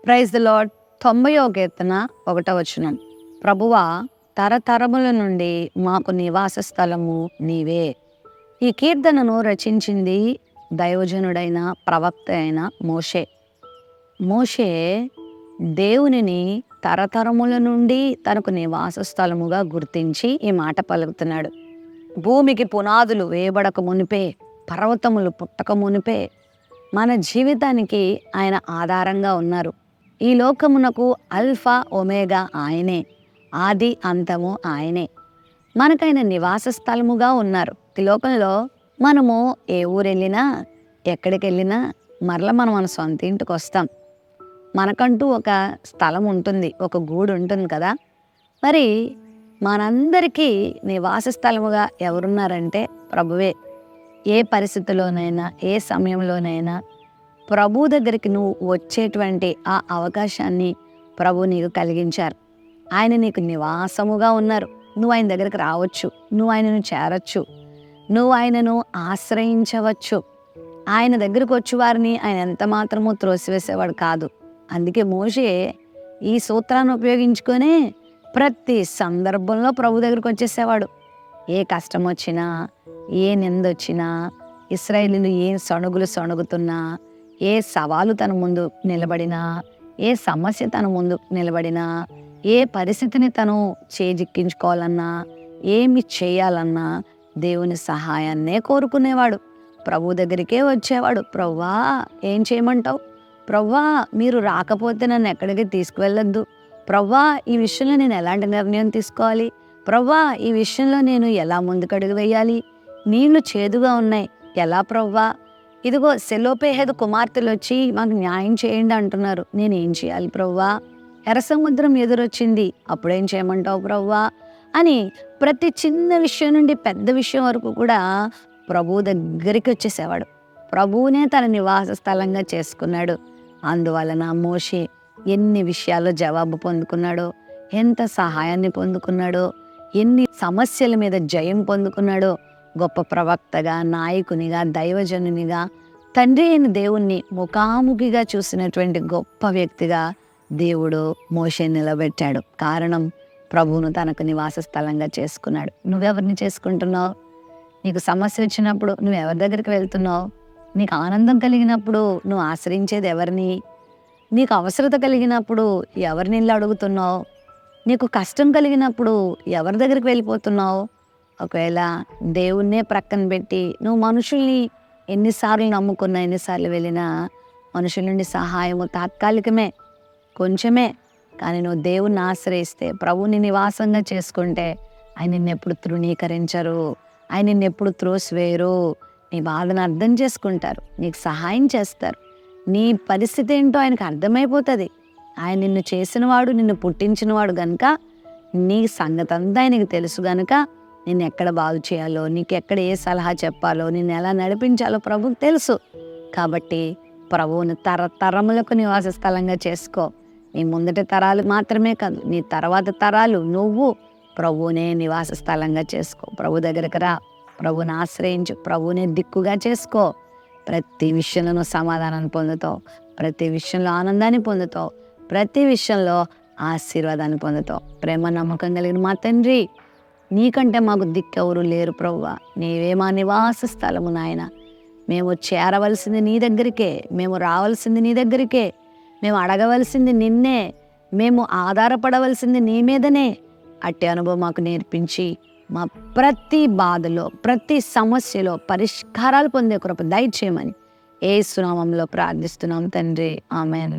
Praise the lord. 90వ కీర్తన 1వ వచనం. ప్రభువా, తరతరముల నుండి మాకు నివాస స్థలము నీవే. ఈ కీర్తనను రచించింది దైవజనుడైన ప్రవక్త అయిన మోషే. మోషే దేవునిని తరతరముల నుండి తనకు నివాస స్థలముగా గుర్తించి ఈ మాట పలుకుతున్నాడు. భూమికి పునాదులు వేయబడక మునిపే, పర్వతములు పుట్టక మునిపే మన జీవితానికి ఆయన ఆధారంగా ఉన్నారు. ఈ లోకమునకు అల్ఫా ఒమేగా ఆయనే, ఆది అంతము ఆయనే. మనకైన నివాస స్థలముగా ఉన్నారు. ఈ లోకంలో మనము ఏ ఊరు వెళ్ళినా, ఎక్కడికి వెళ్ళినా మరల మనం మన సొంత ఇంటికి వస్తాం. మనకంటూ ఒక స్థలం ఉంటుంది, ఒక గూడు ఉంటుంది కదా. మరి మనందరికీ నివాస స్థలముగా ఎవరున్నారంటే ప్రభువే. ఏ పరిస్థితిలోనైనా, ఏ సమయంలోనైనా ప్రభు దగ్గరికి నువ్వు వచ్చేటువంటి ఆ అవకాశాన్ని ప్రభు నీకు కలిగించారు. ఆయన నీకు నివాసముగా ఉన్నారు. నువ్వు ఆయన దగ్గరికి రావచ్చు, నువ్వు ఆయనను చేరచ్చు, నువ్వు ఆయనను ఆశ్రయించవచ్చు. ఆయన దగ్గరికి వచ్చి వారిని ఆయన ఎంత మాత్రమూ త్రోసివేసేవాడు కాదు. అందుకే మోషే ఈ సూత్రాన్ని ఉపయోగించుకొని ప్రతి సందర్భంలో ప్రభు దగ్గరికి వచ్చేసేవాడు. ఏ కష్టం వచ్చినా, ఏ నింద వచ్చినా, ఇశ్రాయేలీయులు ఏ సణుగుతున్నా, ఏ సవాలు తన ముందు నిలబడినా, ఏ సమస్య తన ముందు నిలబడినా, ఏ పరిస్థితిని తను చేజిక్కించుకోవాలన్నా, ఏమి చేయాలన్నా దేవుని సహాయాన్నే కోరుకునేవాడు. ప్రభు దగ్గరికే వచ్చేవాడు. ప్రవ్వా, ఏం చేయమంటావు? ప్రవ్వా, మీరు రాకపోతే నన్ను ఎక్కడికి తీసుకువెళ్ళొద్దు. ప్రవ్వా, ఈ విషయంలో నేను ఎలాంటి నిర్ణయం తీసుకోవాలి? ప్రవ్వా, ఈ విషయంలో నేను ఎలా ముందుకడుగు వేయాలి? నీళ్లు చేదుగా ఉన్నాయి, ఎలా ప్రవ్వా? ఇదిగో సెలోపేహేదు కుమార్తెలు వచ్చి మాకు న్యాయం చేయండి అంటున్నారు, నేనేం చేయాలి ప్రవ్వా? ఎర్ర సముద్రం ఎదురొచ్చింది, అప్పుడేం చేయమంటావు ప్రవ్వా? అని ప్రతి చిన్న విషయం నుండి పెద్ద విషయం వరకు కూడా ప్రభు దగ్గరికి వచ్చేసేవాడు. ప్రభువునే తన నివాస స్థలంగా చేసుకున్నాడు. అందువలన మోషే ఎన్ని విషయాల్లో జవాబు పొందుకున్నాడో, ఎంత సహాయాన్ని పొందుకున్నాడో, ఎన్ని సమస్యల మీద జయం పొందుకున్నాడో. గొప్ప ప్రవక్తగా, నాయకునిగా, దైవజనునిగా, తండ్రి అయిన దేవుణ్ణి ముఖాముఖిగా చూసినటువంటి గొప్ప వ్యక్తిగా దేవుడు మోషే నిలబెట్టాడు. కారణం, ప్రభువును తనకు నివాస స్థలంగా చేసుకున్నాడు. నువ్వెవరిని చేసుకుంటున్నావు? నీకు సమస్య వచ్చినప్పుడు నువ్వు ఎవరి దగ్గరికి వెళ్తున్నావు? నీకు ఆనందం కలిగినప్పుడు నువ్వు ఆశ్రయించేది ఎవరిని? నీకు అవసరత కలిగినప్పుడు ఎవరిని ఇల్లు అడుగుతున్నావు? నీకు కష్టం కలిగినప్పుడు ఎవరి దగ్గరికి వెళ్ళిపోతున్నావు? ఒకవేళ దేవుణ్ణే ప్రక్కన పెట్టి నువ్వు మనుషుల్ని ఎన్నిసార్లు నమ్ముకున్నా, ఎన్నిసార్లు వెళ్ళినా మనుషుల నుండి సహాయము తాత్కాలికమే, కొంచెమే. కానీ నువ్వు దేవుణ్ణి ఆశ్రయిస్తే, ప్రభువుని నివాసంగా చేసుకుంటే ఆయన నిన్నెప్పుడు తృణీకరించరు, ఆయన నిన్నెప్పుడు త్రోసివేయరు. నీ బాధను అర్థం చేసుకుంటారు, నీకు సహాయం చేస్తారు. నీ పరిస్థితి ఏంటో ఆయనకు అర్థమైపోతుంది. ఆయన నిన్ను చేసినవాడు, నిన్ను పుట్టించినవాడు గనుక నీ సంగతి అంతా ఆయనకు తెలుసు గనుక నిన్ను ఎక్కడ బాగు చేయాలో, నీకు ఎక్కడ ఏ సలహా చెప్పాలో, నిన్ను ఎలా నడిపించాలో ప్రభువుకు తెలుసు. కాబట్టి ప్రభువును తరతరములకు నివాస స్థలంగా చేసుకో. నీ ముందటి తరాలు మాత్రమే కాదు, నీ తర్వాత తరాలు నువ్వు ప్రభువునే నివాస స్థలంగా చేసుకో. ప్రభు దగ్గరకు రా, ప్రభువుని ఆశ్రయించు, ప్రభువునే దిక్కుగా చేసుకో. ప్రతి విషయంలో సమాధానాన్ని పొందుతావు, ప్రతి విషయంలో ఆనందాన్ని పొందుతావు, ప్రతి విషయంలో ఆశీర్వాదాన్ని పొందుతావు. ప్రేమ నమ్మకం కలిగిన మా తండ్రి, నీకంటే మాకు దిక్కెవరు లేరు ప్రభువా. నీవే మా నివాస స్థలము నాయన. మేము చేరవలసింది నీ దగ్గరికే, మేము రావాల్సింది నీ దగ్గరికే, మేము అడగవలసింది నిన్నే, మేము ఆధారపడవలసింది నీ మీదనే. అట్టి అనుభవం మాకు నేర్పించి మా ప్రతి బాధలో, ప్రతి సమస్యలో పరిష్కారాలు పొందే కృప దయచేయమని యేసు నామములో ప్రార్థిస్తున్నాం తండ్రి. ఆమేన్.